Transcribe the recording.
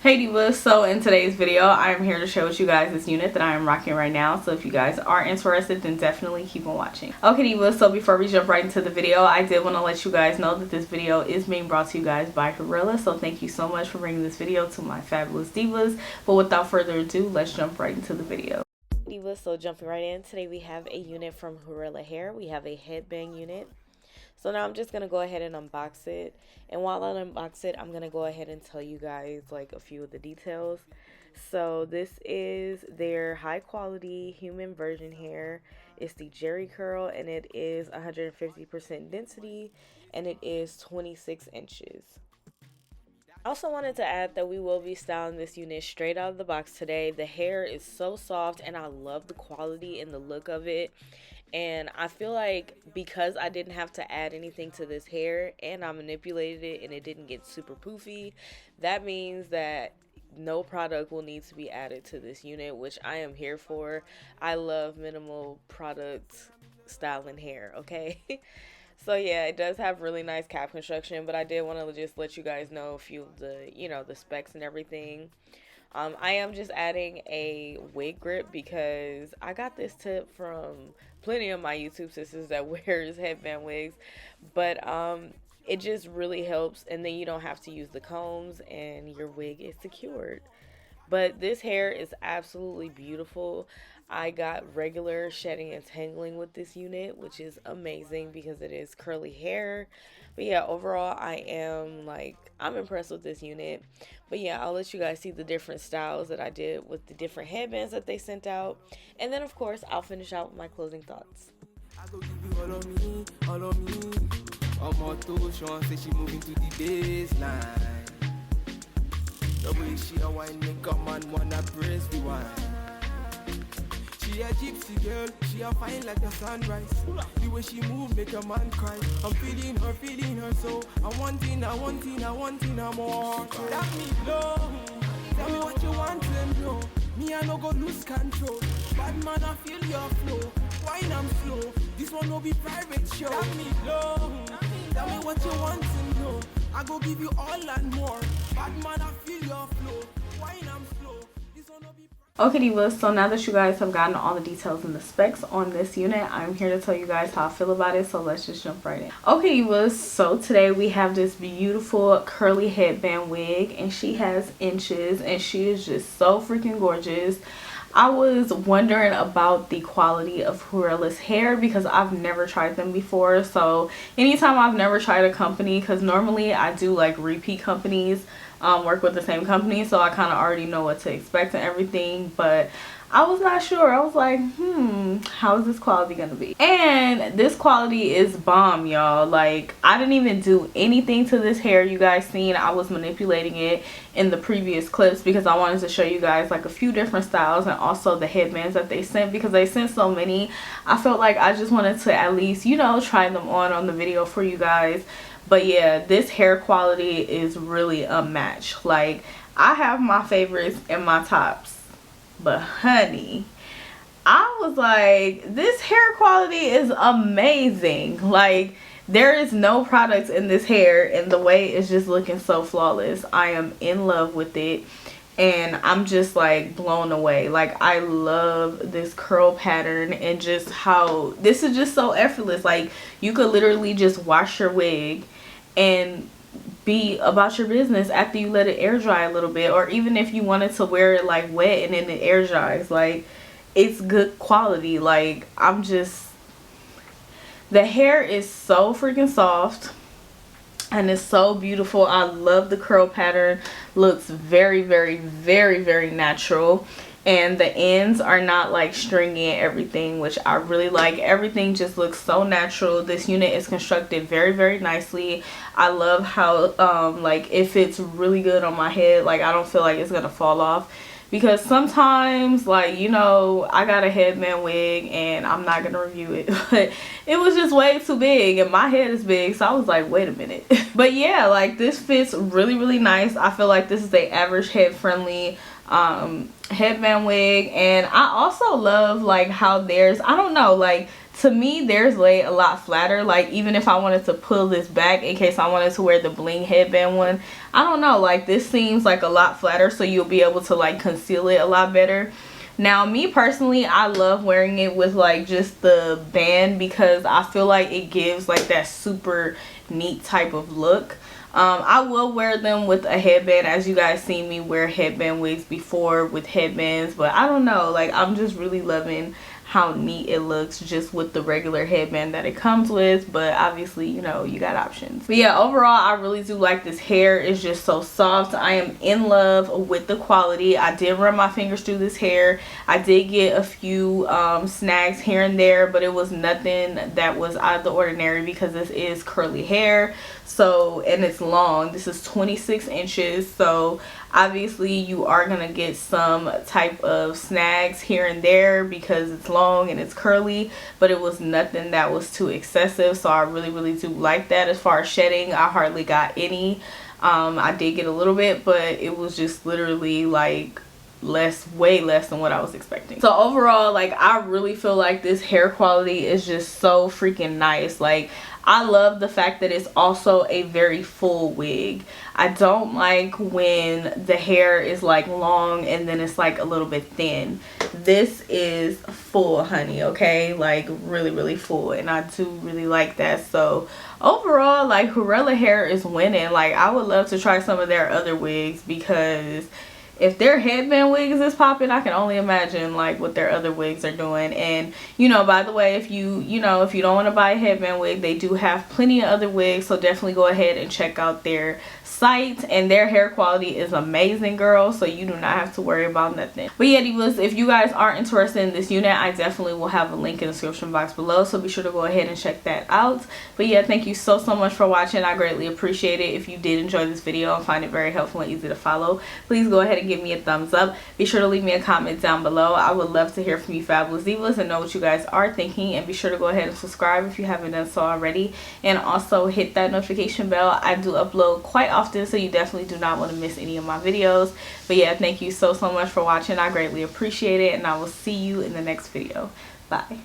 Hey divas, so in today's video I am here to share with you guys this unit that I am rocking right now. So if you guys are interested, then definitely keep on watching. Okay divas, so before we jump right into the video, I did want to let you guys know that this video is being brought to you guys by Hurela. So thank you so much for bringing this video to my fabulous divas. But without further ado, let's jump right into the video. Divas, so jumping right in, today we have a unit from Hurela Hair. We have a headband unit. So now I'm just going to go ahead and unbox it. And while I unbox it, I'm going to go ahead and tell you guys like a few of the details. So this is their high quality human virgin hair. It's the Jerry Curl and it is 150% density and it is 26 inches. I also wanted to add that we will be styling this unit straight out of the box today. The hair is so soft and I love the quality and the look of it. And I feel like because I didn't have to add anything to this hair and I manipulated it and it didn't get super poofy, that means that no product will need to be added to this unit, which I am here for. I love minimal product styling hair, okay? So yeah, it does have really nice cap construction, but I did want to just let you guys know a few of the, the specs and everything. I am just adding a wig grip because I got this tip from plenty of my YouTube sisters that wears headband wigs, but it just really helps, and then you don't have to use the combs and your wig is secured. But this hair is absolutely beautiful. I got regular shedding and tangling with this unit, which is amazing because it is curly hair. But yeah, overall I'm impressed with this unit. But yeah, I'll let you guys see the different styles that I did with the different headbands that they sent out. And then of course I'll finish out with my closing thoughts. I go give you all of me, all of me. Sean say she moving to the baseline. The way she a wine make a man wanna press the wine. She a gypsy girl, she a fine like the sunrise. The way she move make a man cry. I'm feeling her so I want more. That me blow. Tell me what you want to know. Me I no go lose control. Bad man I feel your flow. Wine I'm slow. This one no be private show. That me blow. Tell me what you want to know. I go give you all and more. Bad man I feel your flow. Wine I'm slow. This one no be. Okay divas, so now that you guys have gotten all the details and the specs on this unit, I'm here to tell you guys how I feel about it, so let's just jump right in. Okay divas, so today we have this beautiful curly headband wig and she has inches and she is just so freaking gorgeous. I was wondering about the quality of Hurela's hair because I've never tried them before. So anytime I've never tried a company, because normally I do like repeat companies, work with the same company, so I kind of already know what to expect and everything, but I was not sure. I was like, how is this quality gonna be? And this quality is bomb, y'all. Like, I didn't even do anything to this hair. You guys seen I was manipulating it in the previous clips because I wanted to show you guys like a few different styles and also the headbands that they sent, because they sent so many. I felt like I just wanted to at least, try them on the video for you guys. But yeah, this hair quality is really a match. Like, I have my favorites and my tops, but honey, I was like, this hair quality is amazing. Like, there is no products in this hair and the way it's just looking so flawless. I am in love with it and I'm just like blown away. Like, I love this curl pattern and just how this is just so effortless. Like, you could literally just wash your wig and be about your business after you let it air dry a little bit, or even if you wanted to wear it like wet and then it air dries. Like, it's good quality. Like, the hair is so freaking soft and it's so beautiful. I love the curl pattern. Looks very, very, very, very natural. And the ends are not like stringy and everything, which I really like. Everything just looks so natural. This unit is constructed very, very nicely. I love how like it fits really good on my head. Like, I don't feel like it's gonna fall off, because sometimes, like, I got a headband wig and I'm not gonna review it, but it was just way too big and my head is big, so I was like, wait a minute. But yeah, like, this fits really, really nice. I feel like this is a average head friendly headband wig. And I also love like how there's, I don't know, like to me theirs lay a lot flatter. Like even if I wanted to pull this back in case I wanted to wear the bling headband one, I don't know, like this seems like a lot flatter, so you'll be able to like conceal it a lot better. Now me personally, I love wearing it with like just the band because I feel like it gives like that super neat type of look. I will wear them with a headband, as you guys seen me wear headband wigs before with headbands, but I don't know, like I'm just really loving how neat it looks just with the regular headband that it comes with. But obviously, you know, you got options. But yeah, overall I really do like this hair. It's just so soft. I am in love with the quality. I did run my fingers through this hair. I did get a few snags here and there, but it was nothing that was out of the ordinary because this is curly hair. So, and it's long. This is 26 inches, so obviously you are gonna get some type of snags here and there because it's long and it's curly, but it was nothing that was too excessive. So I really do like that. As far as shedding, I hardly got any. I did get a little bit, but it was just literally like way less than what I was expecting. So overall, like I really feel like this hair quality is just so freaking nice. Like I love the fact that it's also a very full wig. I don't like when the hair is like long and then it's like a little bit thin. This is full, honey, okay? Like really full, and I do really like that. So overall, like Hurela hair is winning. Like I would love to try some of their other wigs because if their headband wigs is popping, I can only imagine like what their other wigs are doing. And you know, by the way, if you don't want to buy a headband wig, they do have plenty of other wigs, so definitely go ahead and check out their site, and their hair quality is amazing, girl, so you do not have to worry about nothing. But yeah, divas, if you guys are interested in this unit, I definitely will have a link in the description box below, so be sure to go ahead and check that out. But yeah, thank you so much for watching. I greatly appreciate it. If you did enjoy this video and find it very helpful and easy to follow, please go ahead and give me a thumbs up. Be sure to leave me a comment down below. I would love to hear from you fabulous divas and know what you guys are thinking, and be sure to go ahead and subscribe if you haven't done so already, and also hit that notification bell. I do upload quite often, so you definitely do not want to miss any of my videos. But yeah, thank you so much for watching. I greatly appreciate it, and I will see you in the next video. Bye.